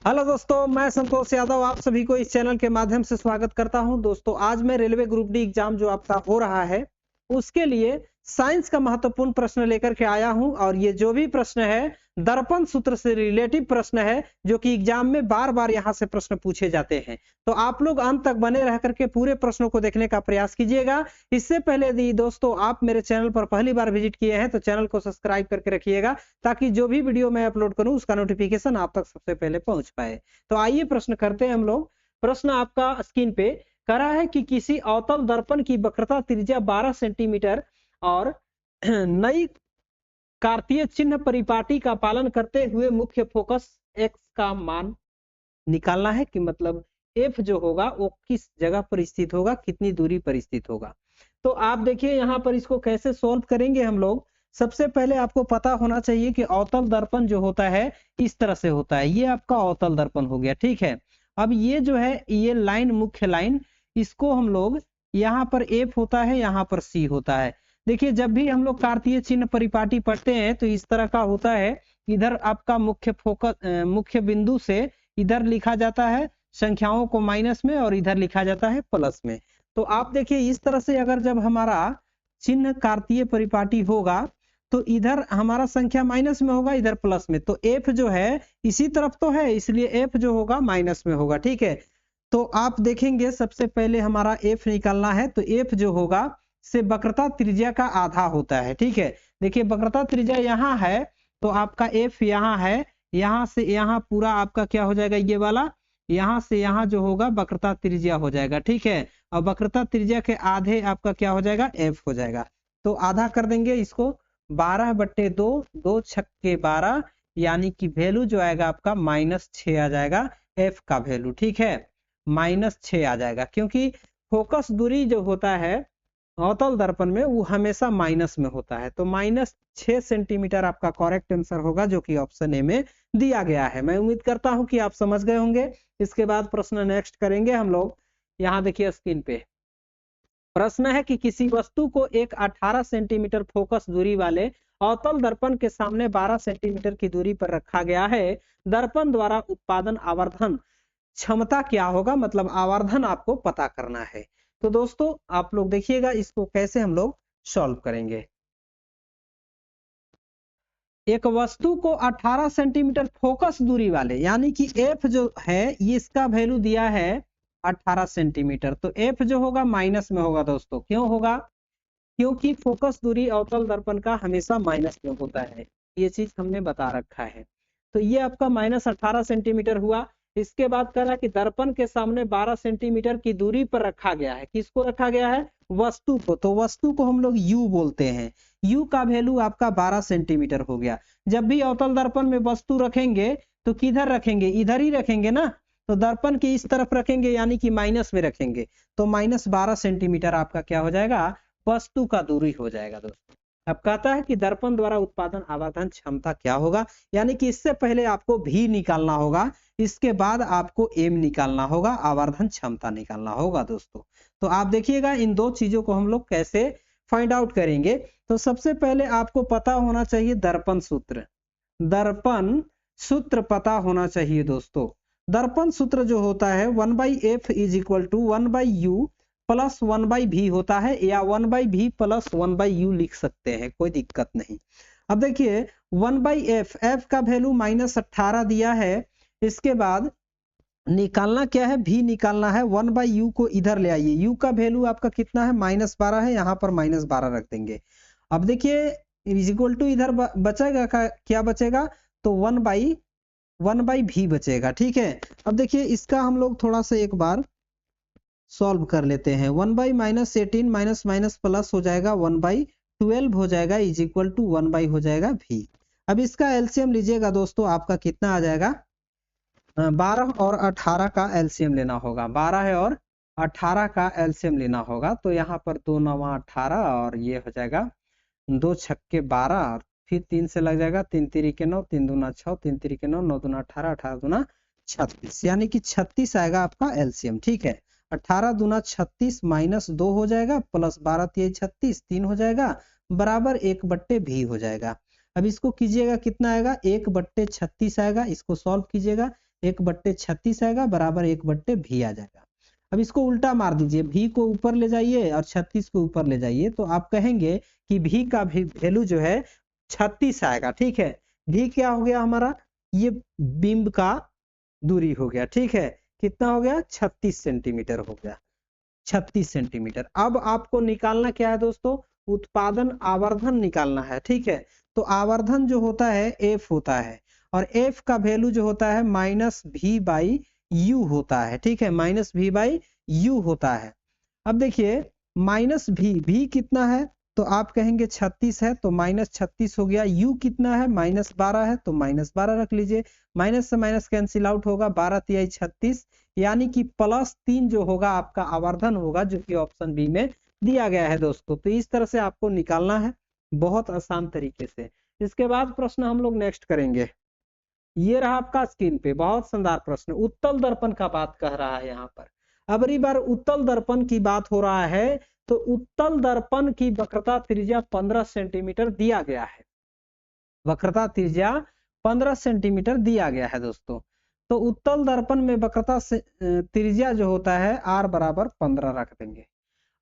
Hello दोस्तों, मैं संतोष यादव आप सभी को इस चैनल के माध्यम से स्वागत करता हूं। दोस्तों, आज मैं रेलवे ग्रुप डी एग्जाम जो आपका हो रहा है उसके लिए साइंस का महत्वपूर्ण प्रश्न लेकर के आया हूं। और ये जो भी प्रश्न है दर्पण सूत्र से रिलेटिव प्रश्न है, जो कि एग्जाम में बार बार यहां से प्रश्न पूछे जाते हैं। तो आप लोग अंत तक बने रह करके पूरे प्रश्नों को देखने का प्रयास कीजिएगा। इससे पहले यदि दोस्तों आप मेरे चैनल पर पहली बार विजिट किए हैं तो चैनल को सब्सक्राइब करके रखिएगा, ताकि जो भी वीडियो मैं अपलोड करूं उसका नोटिफिकेशन आप तक सबसे पहले पहुंच पाए। तो आइए प्रश्न करते हैं हम लोग। प्रश्न आपका स्क्रीन पे कह रहा है कि किसी अवतल दर्पण की वक्रता त्रिज्या 12 सेंटीमीटर और नई कार्तीय चिन्ह परिपाटी का पालन करते हुए मुख्य फोकस एक्स का मान निकालना है। कि मतलब एफ जो होगा वो किस जगह पर स्थित होगा, कितनी दूरी पर स्थित होगा। तो आप देखिए यहाँ पर इसको कैसे सॉल्व करेंगे हम लोग। सबसे पहले आपको पता होना चाहिए कि अवतल दर्पण जो होता है इस तरह से होता है। ये आपका अवतल दर्पण हो गया, ठीक है। अब ये जो है ये लाइन, मुख्य लाइन, इसको हम लोग यहाँ पर एफ होता है, यहाँ पर सी होता है। देखिए जब भी हम लोग कार्तीय चिन्ह परिपाटी पढ़ते हैं तो इस तरह का होता है। इधर आपका मुख्य फोकस मुख्य बिंदु से इधर लिखा जाता है संख्याओं को माइनस में, और इधर लिखा जाता है प्लस में। तो आप देखिए इस तरह से अगर जब हमारा चिन्ह कार्तीय परिपाटी होगा तो इधर हमारा संख्या माइनस में होगा, इधर प्लस में। तो एफ जो है इसी तरफ तो है, इसलिए एफ जो होगा माइनस में होगा, ठीक है। तो आप देखेंगे सबसे पहले हमारा एफ निकालना है। तो एफ जो होगा से वक्रता त्रिज्या का आधा होता है, ठीक है। देखिए वक्रता त्रिज्या यहाँ है तो आपका एफ यहाँ है, यहाँ से यहाँ पूरा आपका क्या हो जाएगा, ये वाला यहाँ से यहाँ जो होगा वक्रता त्रिज्या हो जाएगा, ठीक है। और वक्रता त्रिज्या के आधे आपका क्या हो जाएगा, एफ हो जाएगा। तो आधा कर देंगे इसको, 12/2, 2 छक्के 12, यानी कि वैल्यू जो आएगा आपका -6 आ जाएगा एफ का वैल्यू, ठीक है। -6 आ जाएगा, क्योंकि फोकस दूरी जो होता है अवतल दर्पण में वो हमेशा माइनस में होता है। तो -6 सेंटीमीटर आपका करेक्ट आंसर होगा, जो कि ऑप्शन ए में दिया गया है। मैं उम्मीद करता हूं कि आप समझ गए होंगे। इसके बाद प्रश्न नेक्स्ट करेंगे हम लोग। यहाँ देखिए स्क्रीन पे प्रश्न है कि किसी वस्तु को एक 18 सेंटीमीटर फोकस दूरी वाले अवतल दर्पण के सामने 12 सेंटीमीटर की दूरी पर रखा गया है। दर्पण द्वारा उत्पादन आवर्धन क्षमता क्या होगा, मतलब आवर्धन आपको पता करना है। तो दोस्तों आप लोग देखिएगा इसको कैसे हम लोग सॉल्व करेंगे। एक वस्तु को 18 सेंटीमीटर फोकस दूरी वाले, यानी कि एफ जो है ये इसका वैल्यू दिया है 18 सेंटीमीटर। तो एफ जो होगा माइनस में होगा दोस्तों। क्यों होगा, क्योंकि फोकस दूरी अवतल दर्पण का हमेशा माइनस में होता है। ये चीज हमने बता रखा है। तो ये आपका -18 सेंटीमीटर हुआ। इसके बाद कह रहा है कि दर्पण के सामने 12 सेंटीमीटर की दूरी पर रखा गया है। किसको रखा गया है, वस्तु को। तो वस्तु को हम लोग यू बोलते हैं। यू का वैल्यू आपका 12 सेंटीमीटर हो गया। जब भी अवतल दर्पण में वस्तु रखेंगे तो किधर रखेंगे, इधर ही रखेंगे ना। तो दर्पण के इस तरफ रखेंगे, यानी कि माइनस में रखेंगे। तो -12 सेंटीमीटर आपका क्या हो जाएगा, वस्तु का दूरी हो जाएगा दोस्तों। अब कहता है कि दर्पण द्वारा उत्पादन आवर्धन क्षमता क्या होगा, यानी कि इससे पहले आपको भी निकालना होगा, इसके बाद आपको एम निकालना होगा, आवर्धन क्षमता निकालना होगा दोस्तों। तो आप देखिएगा इन दो चीजों को हम लोग कैसे फाइंड आउट करेंगे। तो सबसे पहले आपको पता होना चाहिए दर्पण सूत्र। दर्पण सूत्र पता होना चाहिए दोस्तों। दर्पण सूत्र जो होता है 1/f = 1/u प्लस 1/v होता है, या 1/v प्लस 1/u लिख सकते हैं, कोई दिक्कत नहीं। अब देखिए 1/f, f का वैल्यू -18 दिया है। इसके बाद निकालना क्या है, v निकालना है। 1/u को इधर ले आइए। u का वैल्यू आपका कितना है, -12 है, यहाँ पर -12 रख देंगे। अब देखिए = इधर बचेगा क्या बचेगा, तो 1/v बचेगा, ठीक है। अब देखिए इसका हम लोग थोड़ा सा एक बार सॉल्व कर लेते हैं। 1/-18 माइनस प्लस हो जाएगा 1/12 हो जाएगा, = 1/ हो जाएगा v। अब इसका एलसीएम लीजिएगा दोस्तों, आपका कितना आ जाएगा, 12 और 18 का एलसीएम लेना होगा। 12 है और 18 का एलसीएम लेना होगा। तो यहाँ पर 2 9 18 और ये हो जाएगा 2 छक्के 12, और फिर 3 से लग जाएगा, 3 3 9, 3 दूना 6, 3 3 9, 9 दूना 18, 18 दूना 36, यानी कि 36 आएगा आपका एलसीएम, ठीक है। 18 दूना 36 -2 हो जाएगा, प्लस 12 3 36, 3 हो जाएगा, बराबर 1/v हो जाएगा। अब इसको कीजिएगा, कितना आएगा, 1/36 आएगा। इसको सॉल्व कीजिएगा, 1/36 आएगा बराबर 1/v आ जाएगा। अब इसको उल्टा मार दीजिए, v को ऊपर ले जाइए और 36 को ऊपर ले जाइए, तो आप कहेंगे कि v का वैल्यू जो है 36 आएगा। ठीक है, v क्या हो गया हमारा, ये बिंब का दूरी हो गया। ठीक है, कितना हो गया, 36 सेंटीमीटर हो गया, 36 सेंटीमीटर। अब आपको निकालना क्या है दोस्तों, उत्पादन आवर्धन निकालना है। ठीक है, तो आवर्धन जो होता है F होता है, और F का वैल्यू जो होता है -v/u होता है। ठीक है, -v/u होता है। अब देखिए -v कितना है, तो आप कहेंगे 36 है, तो -36 हो गया। u कितना है, -12 है, तो -12 रख लीजिए। माइनस से माइनस कैंसिल आउट होगा, 12 तिहाई 36, यानी कि +3 जो होगा आपका आवर्धन होगा, जो कि ऑप्शन बी में दिया गया है दोस्तों। तो इस तरह से आपको निकालना है, बहुत आसान तरीके से। इसके बाद प्रश्न हम लोग नेक्स्ट करेंगे, ये रहा आपका स्क्रीन पे, बहुत शानदार प्रश्न। उत्तल दर्पण का बात कह रहा है यहाँ पर। अबरी बार उत्तल दर्पण की बात हो रहा है, तो उत्तल दर्पण की वक्रता त्रिज्या 15 सेंटीमीटर दिया गया है। वक्रता त्रिज्या 15 सेंटीमीटर दिया गया है दोस्तों। तो उत्तल दर्पण में वक्रता त्रिज्या जो होता है r बराबर 15 रख देंगे।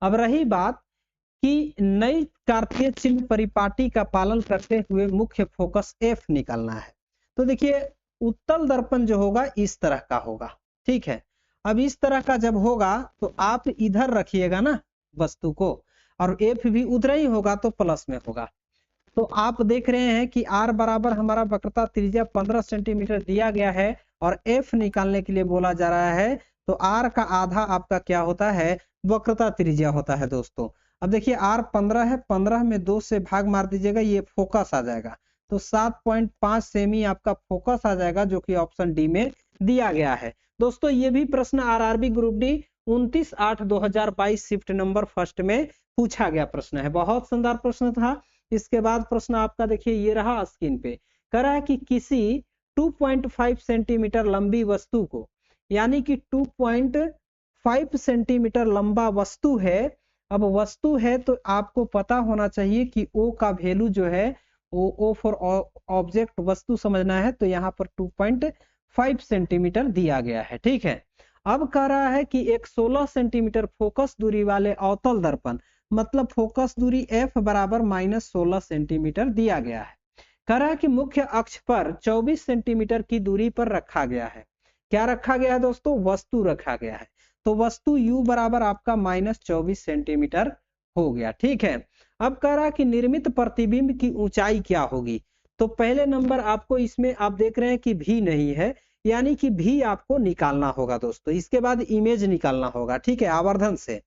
अब रही बात कि नई कार्तीय चिन्ह परिपाटी का पालन करते हुए मुख्य फोकस F निकालना है। तो देखिए उत्तल दर्पण जो होगा इस तरह का होगा। ठीक है, अब इस तरह का जब होगा तो आप इधर रखिएगा ना वस्तु को, और F भी उधर ही होगा तो प्लस में होगा। तो आप देख रहे हैं कि r बराबर हमारा वक्रता त्रिज्या 15 सेंटीमीटर दिया गया है, और F निकालने के लिए बोला जा रहा है। तो r का आधा आपका क्या होता है, वक्रता त्रिज्या होता है दोस्तों। अब देखिए r 15 है, 15 में 2 से भाग मार दीजिएगा, ये फोकस आ जाएगा। तो 7.5 सेमी आपका फोकस आ जाएगा, जो कि ऑप्शन डी में दिया गया है दोस्तों। ये भी प्रश्न RRB group D 29/8/2022 shift number first में पूछा गया प्रश्न है, बहुत शानदार प्रश्न था। इसके बाद प्रश्न आपका देखिए ये रहा स्क्रीन पे, कह रहा है कि किसी 2.5 सेंटीमीटर लंबी वस्तु को, यानी कि 2.5 सेंटीमीटर लंबा वस्तु है। अब वस्तु है तो आपको पता होना चाहिए कि O का वैल्यू जो है, O फॉर ऑब्जेक्ट वस्तु समझना है, तो यहाँ पर 2.5 सेंटीमीटर दिया गया है। ठीक है, अब कह रहा है कि एक 16 सेंटीमीटर फोकस दूरी वाले अवतल दर्पण, मतलब फोकस दूरी F बराबर -16 सेंटीमीटर दिया गया है। कह रहा है कि मुख्य अक्ष पर 24 सेंटीमीटर की दूरी पर रखा गया है। क्या रखा गया है दोस्तों, वस्तु रखा गया है। तो वस्तु U बराबर आपका -24 सेंटीमीटर हो गया। ठीक है, अब कह रहा है कि निर्मित प्रतिबिंब की ऊंचाई क्या होगी। तो पहले नंबर आपको इसमें आप देख रहे हैं कि भी नहीं है, यानी कि भी आपको निकालना होगा दोस्तों। इसके बाद इमेज निकालना होगा। ठीक है, आवर्धन से।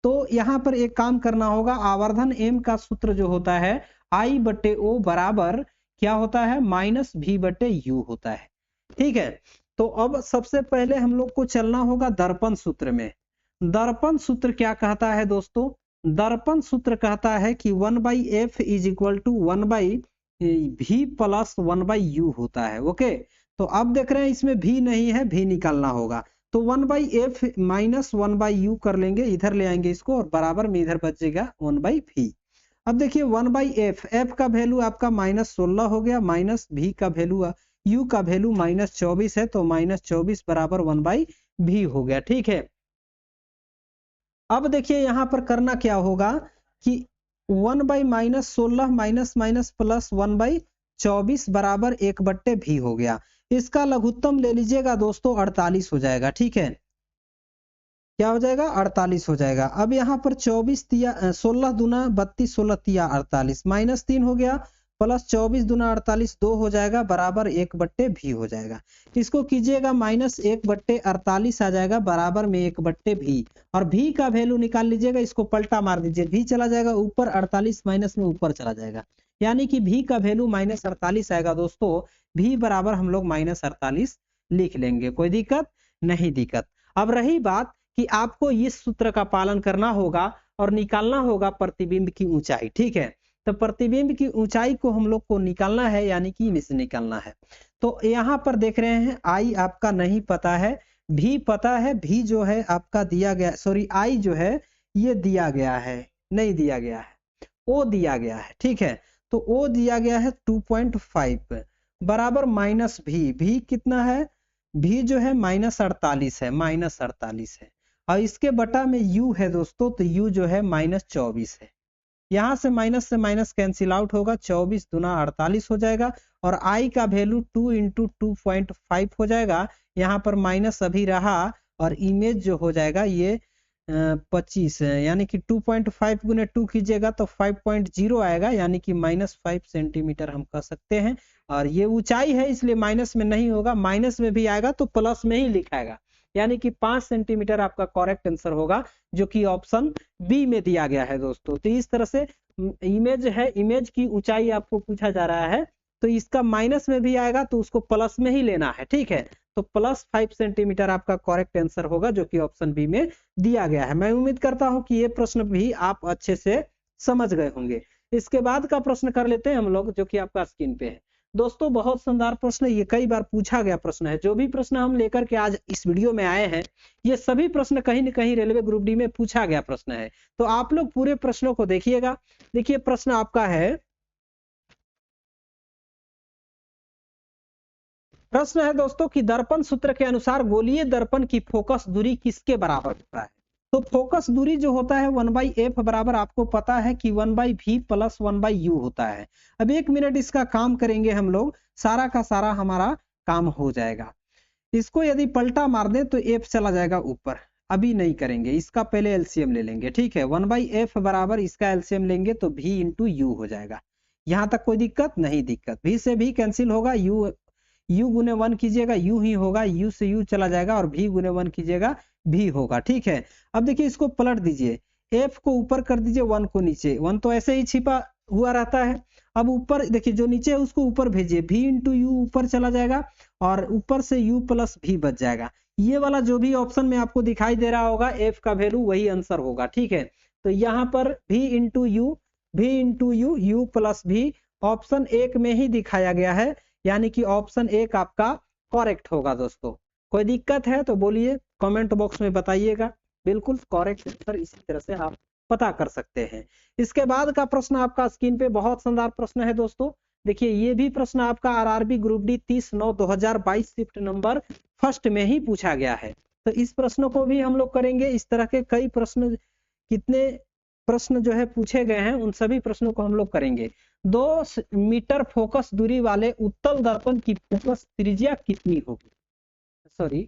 तो यहाँ पर एक काम करना होगा, आवर्धन m का सूत्र जो होता है I/O बराबर क्या होता है, -v/u होता है। ठीक है, तो अब सबसे पहले हम लोग को चलना होगा दर्पण सूत्र में। दर्पण सूत्र क्या कहता है दोस्तों, दर्पण सूत्र कहता है कि 1/f is equal to 1/v plus 1/u होता है। ओके, तो अब देख रहे हैं इसमें भी नहीं है, भी निकालना होगा। तो 1/f माइनस 1/u कर लेंगे, इधर ले आएंगे इसको, और बराबर में इधर बचेगा 1/v। अब देखिए 1/f, f का वैल्यू आपका -16 हो गया, माइनस v का वैल्यू, u का वैल्यू -24 है, तो -24 बराबर 1/v हो गया। ठीक है, अब देखिए यहाँ पर करना क्या होगा कि 1/-16 माइनस माइनस प्लस 1/24 बराबर 1/v हो गया। इसका लघुत्तम ले लीजिएगा दोस्तों, 48 हो जाएगा। ठीक है, क्या हो जाएगा, 48 हो जाएगा। अब यहाँ पर 24 तिया 16 दूना 32, 16 तिया 48, -3 हो गया, प्लस 24 दूना 48, 2 हो जाएगा, बराबर 1/v हो जाएगा। इसको कीजिएगा -1/48 आ जाएगा, बराबर में 1/v, और v का वैल्यू निकाल लीजिएगा, इसको पलटा मार दीजिए, v चला जाएगा ऊपर, 48 माइनस में ऊपर चला जाएगा, यानी कि v का वैल्यू -48 आएगा दोस्तों। v बराबर हम लोग -48 लिख लेंगे, कोई दिक्कत नहीं दिक्कत। अब रही बात कि आपको इस सूत्र का पालन करना होगा और निकालना होगा प्रतिबिंब की ऊंचाई। ठीक है, तो प्रतिबिंब की ऊंचाई को हम लोग को निकालना है, यानी कि इनसे निकालना है। तो यहाँ पर देख रहे हैं I आपका नहीं पता है, V पता है, V जो है आपका दिया गया, सॉरी I जो है ये दिया गया है, नहीं दिया गया है, O दिया गया है। ठीक है, तो O दिया गया है 2.5 बराबर -v, v कितना है, भी जो है -48 है, -48 है, और इसके बटा में u है दोस्तों, तो u जो है -24 है। यहाँ से माइनस कैंसिल आउट होगा, 24 दूना 48 हो जाएगा, और i का वैल्यू 2 × 2.5 हो जाएगा। यहाँ पर माइनस अभी रहा, और इमेज जो हो जाएगा ये 25 है, यानी कि 2.5 × 2 कीजिएगा तो 5.0 आएगा, यानी कि -5 सेंटीमीटर हम कह सकते हैं। और ये ऊंचाई है इसलिए माइनस में नहीं होगा, माइनस में भी आएगा तो प्लस में ही लिखाएगा, यानी कि 5 सेंटीमीटर आपका करेक्ट आंसर होगा, जो कि ऑप्शन बी में दिया गया है दोस्तों। तो इस तरह से इमेज है, इमेज की ऊंचाई आपको पूछा जा रहा है, तो इसका माइनस में भी आएगा तो उसको प्लस में ही लेना है, ठीक है। तो +5 सेंटीमीटर आपका करेक्ट आंसर होगा, जो कि ऑप्शन बी में दिया गया है। मैं उम्मीद करता हूं कि ये प्रश्न भी आप अच्छे से समझ गए होंगे। इसके बाद का प्रश्न कर लेते हैं हम लोग, जो कि आपका स्क्रीन पे है दोस्तों। बहुत शानदार प्रश्न, ये कई बार पूछा गया प्रश्न है। जो भी प्रश्न हम लेकर के आज इस वीडियो में आए हैं, ये सभी प्रश्न कहीं न कहीं रेलवे ग्रुप डी में पूछा गया प्रश्न है। तो आप लोग पूरे प्रश्नों को देखिएगा। देखिए प्रश्न आपका है, प्रश्न है दोस्तों कि दर्पण सूत्र के अनुसार गोलीय दर्पण की फोकस दूरी किसके बराबर होता है। तो फोकस दूरी जो होता है 1/f बराबर, आपको पता है कि 1/v + 1/u होता है। अब 1 मिनट इसका काम करेंगे हम लोग, सारा का सारा हमारा काम हो जाएगा। इसको यदि पलटा मार दें तो f चला जाएगा ऊपर, अभी नहीं करेंगे, इसका पहले एलसीएम ले लेंगे, ठीक है। 1/f बराबर इसका एलसीएम लेंगे तो v × u हो जाएगा। यहाँ तक कोई दिक्कत नहीं, दिक्कत v से v कैंसिल होगा, u गुने 1 कीजिएगा u ही होगा, u से u चला जाएगा, और v गुने 1 कीजिएगा v होगा, ठीक है। अब देखिए इसको पलट दीजिए, f को ऊपर कर दीजिए, 1 को नीचे, 1 तो ऐसे ही छिपा हुआ रहता है। अब ऊपर देखिए जो नीचे है उसको ऊपर भेजिए, v × u ऊपर चला जाएगा, और ऊपर से u + v बच जाएगा। ये वाला जो भी ऑप्शन में आपको दिखाई दे रहा होगा, f का वैल्यू वही आंसर होगा, ठीक है। तो यहाँ पर v × u u + v option 1 में ही दिखाया गया है, यानी कि ऑप्शन 1 आपका करेक्ट होगा दोस्तों। कोई दिक्कत है तो बोलिए, कमेंट बॉक्स में बताइएगा। बिल्कुल करेक्ट आंसर इसी तरह से आप पता कर सकते हैं। इसके बाद का प्रश्न आपका स्क्रीन पे बहुत शानदार प्रश्न है दोस्तों। देखिए ये भी प्रश्न आपका RRB group D 30/9/2022 shift number 1 में ही पूछा गया है। तो इस प्रश्न को भी हम लोग करेंगे। इस तरह के कई प्रश्न, कितने प्रश्न जो है पूछे गए हैं, उन सभी प्रश्नों को हम लोग करेंगे। 2 मीटर फोकस दूरी वाले उत्तल दर्पण की फोकस त्रिज्या कितनी होगी। सॉरी,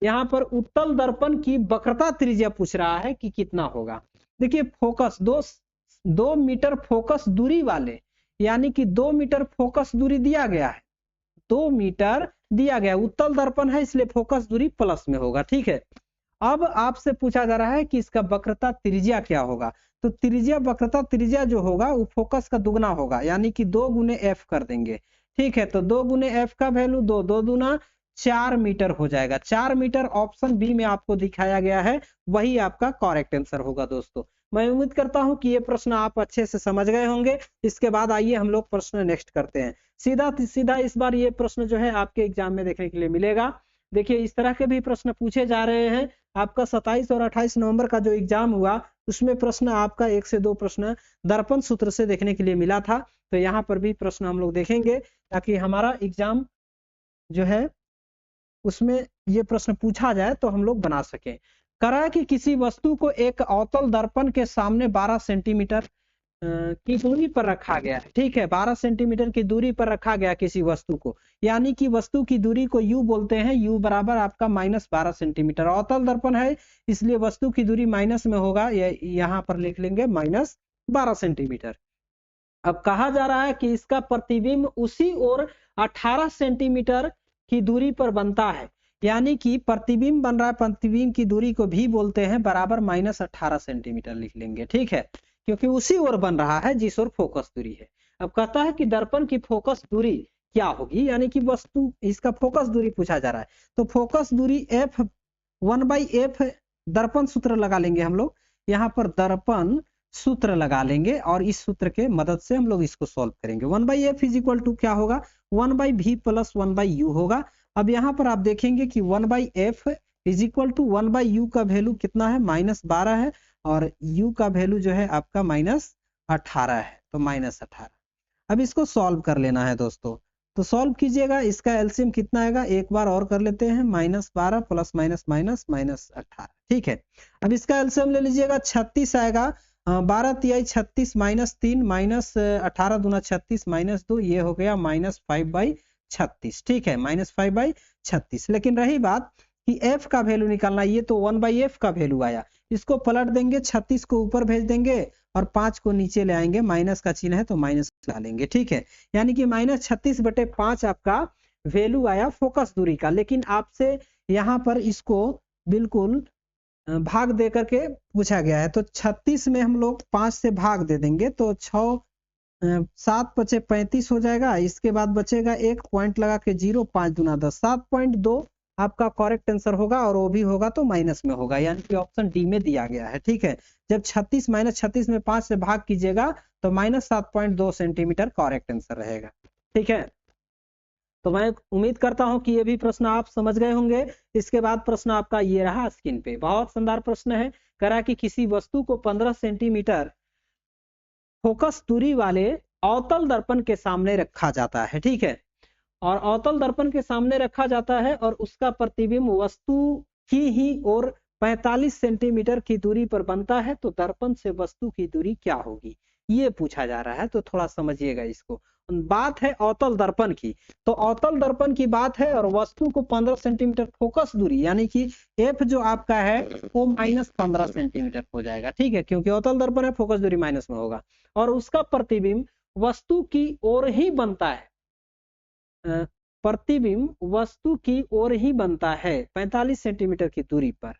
यहाँ पर उत्तल दर्पण की वक्रता त्रिज्या पूछ रहा है कि कितना होगा। देखिए फोकस 2 मीटर फोकस दूरी वाले, यानी कि 2 मीटर फोकस दूरी दिया गया है, 2 मीटर दिया गया, उत्तल दर्पण है इसलिए फोकस दूरी प्लस में होगा, ठीक है। अब आपसे पूछा जा रहा है कि इसका वक्रता त्रिज्या क्या होगा। तो त्रिज्या, वक्रता त्रिज्या जो होगा वो फोकस का दुगना होगा, यानी कि 2 × f कर देंगे, ठीक है। तो 2 × f का वैल्यू 2 दूना 4 मीटर हो जाएगा। 4 मीटर ऑप्शन बी में आपको दिखाया गया है, वही आपका करेक्ट आंसर होगा दोस्तों। मैं उम्मीद करता हूं कि ये प्रश्न आप अच्छे से समझ गए होंगे। इसके बाद आइए हम लोग प्रश्न नेक्स्ट करते हैं। सीधा इस बार ये प्रश्न जो है आपके एग्जाम में देखने के लिए मिलेगा। देखिए इस तरह के भी प्रश्न पूछे जा रहे हैं। आपका 27 और 28 नवंबर का जो एग्जाम हुआ उसमें प्रश्न आपका 1 से 2 प्रश्न दर्पण सूत्र से देखने के लिए मिला था। तो यहाँ पर भी प्रश्न हम लोग देखेंगे, ताकि हमारा एग्जाम जो है उसमें ये प्रश्न पूछा जाए तो हम लोग बना सकें। करा कि किसी वस्तु को एक अवतल दर्पण के सामने 12 सेंटीमीटर की दूरी पर रखा गया है, ठीक है। 12 सेंटीमीटर की दूरी पर रखा गया किसी वस्तु को, यानी कि वस्तु की दूरी को u बोलते हैं। u बराबर आपका -12 सेंटीमीटर, अवतल दर्पण है इसलिए वस्तु की दूरी माइनस में होगा, यहाँ पर लिख लेंगे -12 सेंटीमीटर। अब कहा जा रहा है कि इसका प्रतिबिंब उसी ओर 18 सेंटीमीटर की दूरी पर बनता है, यानी कि प्रतिबिंब बन रहा है, प्रतिबिंब की दूरी को भी बोलते हैं, बराबर -18 सेंटीमीटर लिख लेंगे, ठीक है, क्योंकि उसी ओर बन रहा है जिस ओर फोकस दूरी है। अब कहता है कि दर्पण की फोकस दूरी क्या होगी, यानी कि वस्तु, इसका फोकस दूरी पूछा जा रहा है। तो फोकस दूरी f 1/f दर्पण सूत्र लगा लेंगे हम लोग, यहाँ पर दर्पण सूत्र लगा लेंगे और इस सूत्र के मदद से हम लोग इसको सॉल्व करेंगे। 1/f = क्या होगा, 1/v + 1/u होगा। अब यहाँ पर आप देखेंगे कि 1/f = 1/u का वैल्यू कितना है, -12 है, और u का वैल्यू जो है आपका -18 है, तो -18। अब इसको सॉल्व कर लेना है दोस्तों। तो सॉल्व कीजिएगा, इसका एलसीएम कितना आएगा एक बार और कर लेते हैं, -12 प्लस माइनस माइनस -18। ठीक है, अब इसका एलसीएम ले लीजिएगा, 36 आएगा, 12 तिहाई 36 -3 -18 दूना 36 -2, ये हो गया -5/36। ठीक है, -5/36। लेकिन रही बात कि f का वैल्यू निकालना, ये तो 1/f का वैल्यू आया, इसको पलट देंगे, 36 को ऊपर भेज देंगे और 5 को नीचे ले आएंगे, माइनस का चिन्ह है तो माइनस डालेंगे। ठीक है, यानी कि -36/5 आपका वैल्यू आया फोकस दूरी का। लेकिन आपसे यहाँ पर इसको बिल्कुल भाग दे करके पूछा गया है, तो 36 में हम लोग 5 से भाग दे देंगे तो 7 बचे 35 हो जाएगा। इसके बाद बचेगा 1 पॉइंट लगा के 0, 5 दूना 10, 7.2 आपका करेक्ट आंसर होगा, और वो भी होगा तो माइनस में होगा, यानी कि ऑप्शन डी में दिया गया है। ठीक है, जब 36 -36 में 5 से भाग कीजिएगा तो -7.2 सेंटीमीटर करेक्ट आंसर रहेगा। ठीक है, तो मैं उम्मीद करता हूं कि ये भी प्रश्न आप समझ गए होंगे। इसके बाद प्रश्न आपका ये रहा स्क्रीन पे, बहुत शानदार प्रश्न है। करा कि किसी वस्तु को 15 सेंटीमीटर फोकस दूरी वाले अवतल दर्पण के सामने रखा जाता है। ठीक है, और अवतल दर्पण के सामने रखा जाता है और उसका प्रतिबिंब वस्तु की ही ओर 45 सेंटीमीटर की दूरी पर बनता है, तो दर्पण से वस्तु की दूरी क्या होगी, ये पूछा जा रहा है। तो थोड़ा समझिएगा इसको। बात है अवतल दर्पण की, तो अवतल दर्पण की बात है और वस्तु को 15 सेंटीमीटर फोकस दूरी, यानी कि एफ जो आपका है वो -15 सेंटीमीटर हो जाएगा। ठीक है, क्योंकि अवतल दर्पण है, फोकस दूरी माइनस में होगा, और उसका प्रतिबिंब वस्तु की ओर ही बनता है, प्रतिबिंब वस्तु की ओर ही बनता है 45 सेंटीमीटर की दूरी पर।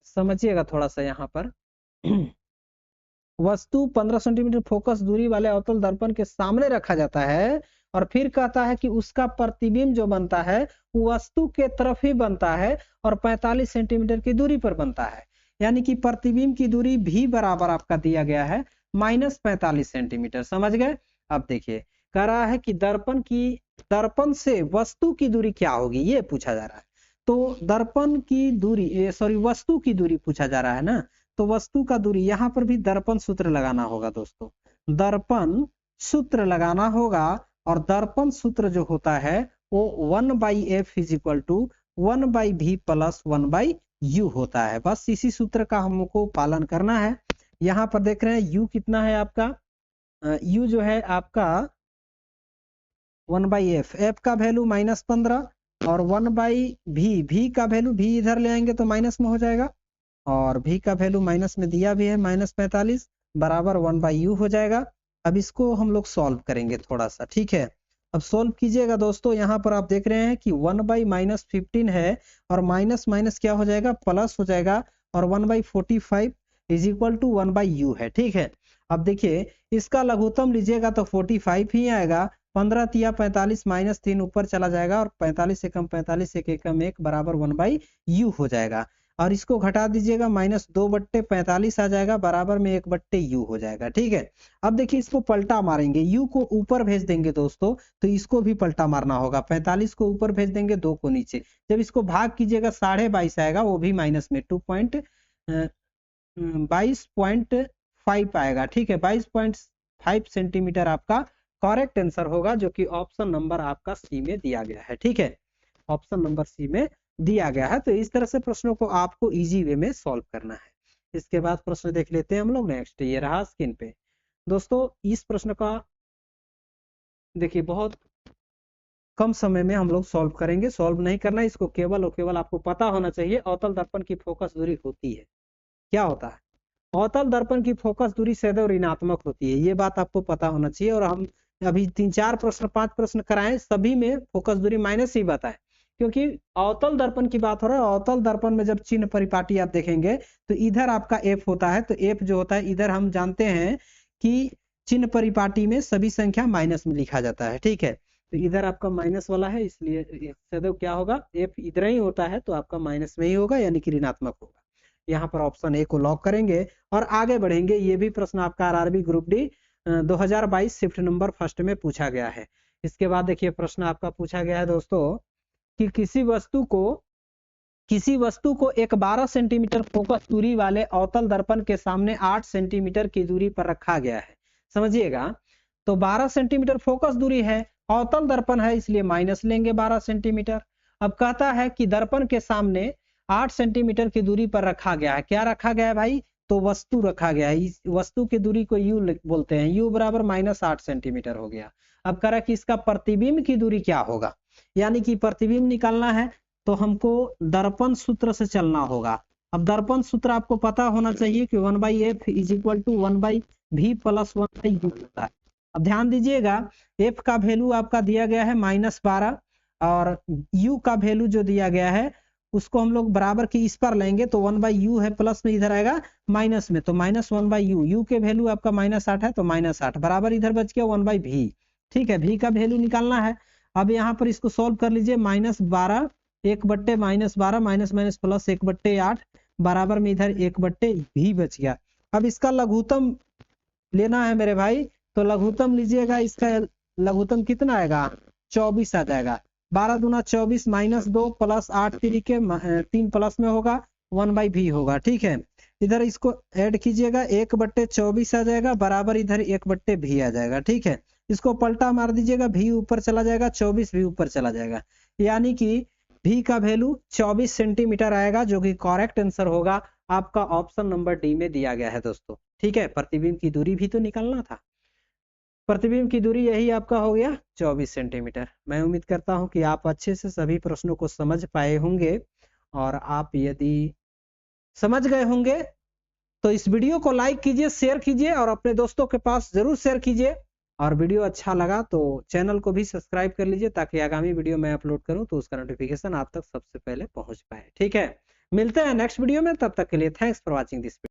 समझिएगा थोड़ा सा यहाँ पर वस्तु 15 सेंटीमीटर फोकस दूरी वाले अवतल दर्पण के सामने रखा जाता है, और फिर कहता है कि उसका प्रतिबिंब जो बनता है वो वस्तु के तरफ ही बनता है और 45 सेंटीमीटर की दूरी पर बनता है, यानी कि प्रतिबिंब की दूरी भी बराबर आपका दिया गया है -45 सेंटीमीटर। समझ गए? अब देखिए, कह रहा है कि दर्पण से वस्तु की दूरी क्या होगी, ये पूछा जा रहा है। तो दर्पण की दूरी, सॉरी वस्तु की दूरी पूछा जा रहा है ना, तो वस्तु का दूरी, यहाँ पर भी दर्पण सूत्र लगाना होगा दोस्तों, दर्पण सूत्र लगाना होगा, और दर्पण सूत्र जो होता है वो 1/f = 1/v + 1/u होता है। बस इसी सूत्र का हमको पालन करना है। यहाँ पर देख रहे हैं u कितना है आपका, u जो है आपका 1/f, f का वैल्यू -15 और 1/v, v का वैल्यू, v इधर ले आएंगे तो माइनस में हो जाएगा, और v का वैल्यू माइनस में दिया भी है -45 बराबर 1/u हो जाएगा। अब इसको हम लोग सॉल्व करेंगे थोड़ा सा। ठीक है, अब सॉल्व कीजिएगा दोस्तों। यहाँ पर आप देख रहे हैं कि 1/-15 है, और माइनस माइनस क्या हो जाएगा, प्लस हो जाएगा, और 1/45 = 1/u है। ठीक है, अब देखिए इसका लघुत्तम लीजिएगा तो 45 ही आएगा, 15 तिया 45 -3 ऊपर चला जाएगा, और 45 से कम 45 से कम 1 बराबर 1/u हो जाएगा, और इसको घटा दीजिएगा, -2/45 आ जाएगा, बराबर में 1/u हो जाएगा। ठीक है, अब देखिए इसको पलटा मारेंगे, u को ऊपर भेज देंगे दोस्तों, तो इसको भी पलटा मारना होगा, 45 को ऊपर भेज देंगे, 2 को नीचे, जब इसको भाग कीजिएगा 22.5 आएगा, वो भी माइनस में 22.5 आएगा। ठीक है, 22.5 सेंटीमीटर आपका करेक्ट आंसर होगा, जो कि ऑप्शन नंबर आपका सी में दिया गया है। ठीक है, ऑप्शन नंबर सी में दिया गया है। तो इस तरह से प्रश्नों को आपको इजी वे में सॉल्व करना है। इसके बाद प्रश्न देख लेते हैं हम लोग नेक्स्ट, ये रहा स्क्रीन पे दोस्तों। इस प्रश्न का देखिए बहुत कम समय में हम लोग सॉल्व करेंगे, सॉल्व नहीं करना, इसको केवल और केवल आपको पता होना चाहिए अवतल दर्पण की फोकस दूरी होती है, क्या होता है, अवतल दर्पण की फोकस दूरी सदैव ऋणात्मक होती है, ये बात आपको पता होना चाहिए। और हम अभी 3-4 प्रश्न 5 प्रश्न कराएं, सभी में फोकस दूरी माइनस ही बताएं, क्योंकि अवतल दर्पण की बात हो रहा है। अवतल दर्पण में जब चिन्ह परिपाटी आप देखेंगे तो इधर आपका f होता है, तो f जो होता है इधर हम जानते हैं कि चिन्ह परिपाटी में सभी संख्या माइनस में लिखा जाता है। ठीक है, तो इधर आपका माइनस वाला है, इसलिए सदैव क्या होगा, f इधर ही होता है तो आपका माइनस में ही होगा, यानी कि ऋणात्मक होगा। यहाँ पर ऑप्शन ए को लॉक करेंगे और आगे बढ़ेंगे। ये भी प्रश्न आपका RRB group D 2022 shift number 1 में पूछा गया है। इसके बाद देखिए प्रश्न आपका पूछा गया है दोस्तों कि किसी वस्तु को एक 12 सेंटीमीटर फोकस दूरी वाले अवतल दर्पण के सामने 8 सेंटीमीटर की दूरी पर रखा गया है। समझिएगा, तो 12 सेंटीमीटर फोकस दूरी है, अवतल दर्पण है इसलिए माइनस लेंगे 12 सेंटीमीटर। अब कहता है कि दर्पण के सामने 8 सेंटीमीटर की दूरी पर रखा गया है। क्या रखा गया है भाई? तो वस्तु रखा गया है। इस वस्तु की दूरी को यू बोलते हैं। यू बराबर -8 सेंटीमीटर हो गया। अब कह रहा है कि इसका प्रतिबिंब की दूरी क्या होगा, यानी कि प्रतिबिंब निकालना है तो हमको दर्पण सूत्र से चलना होगा। अब दर्पण सूत्र आपको पता होना चाहिए कि 1/f is equal to 1/v plus 1/u होता है। अब ध्यान दीजिएगा, f का वैल्यू आपका दिया गया है -12 और u का वैल्यू जो दिया गया है उसको हम लोग बराबर की इस पर लेंगे तो 1/u है, प्लस में इधर आएगा माइनस में, तो -1/u। u के वैल्यू आपका -8 है तो -8 बराबर इधर बच गया 1/v। ठीक है, v का वैल्यू निकालना है। अब यहाँ पर इसको सॉल्व कर लीजिए। -12 1/12 माइनस माइनस प्लस 1/8 बराबर में इधर 1/v बच गया। अब इसका लघुत्तम लेना है मेरे भाई, तो लघुत्तम लीजिएगा। इसका लघुत्तम कितना आएगा? 24 आ जाएगा। 12 दूना 24 -2 प्लस 8 3 3 प्लस में होगा 1/v होगा। ठीक है, इधर इसको ऐड कीजिएगा 1/24 आ जाएगा बराबर इधर 1/v आ जाएगा। ठीक है, इसको पलटा मार दीजिएगा, v ऊपर चला जाएगा, 24 भी ऊपर चला जाएगा, यानी कि v का वैल्यू 24 सेंटीमीटर आएगा, जो कि करेक्ट आंसर होगा आपका ऑप्शन नंबर डी में दिया गया है दोस्तों। ठीक है, प्रतिबिंब की दूरी भी तो निकालना था। प्रतिबिंब की दूरी यही आपका हो गया 24 सेंटीमीटर। मैं उम्मीद करता हूं कि आप अच्छे से सभी प्रश्नों को समझ पाए होंगे, और आप यदि समझ गए होंगे तो इस वीडियो को लाइक कीजिए, शेयर कीजिए और अपने दोस्तों के पास जरूर शेयर कीजिए। और वीडियो अच्छा लगा तो चैनल को भी सब्सक्राइब कर लीजिए, ताकि आगामी वीडियो मैं अपलोड करूं तो उसका नोटिफिकेशन आप तक सबसे पहले पहुंच पाए। ठीक है, मिलते हैं नेक्स्ट वीडियो में, तब तक के लिए thanks for watching this video.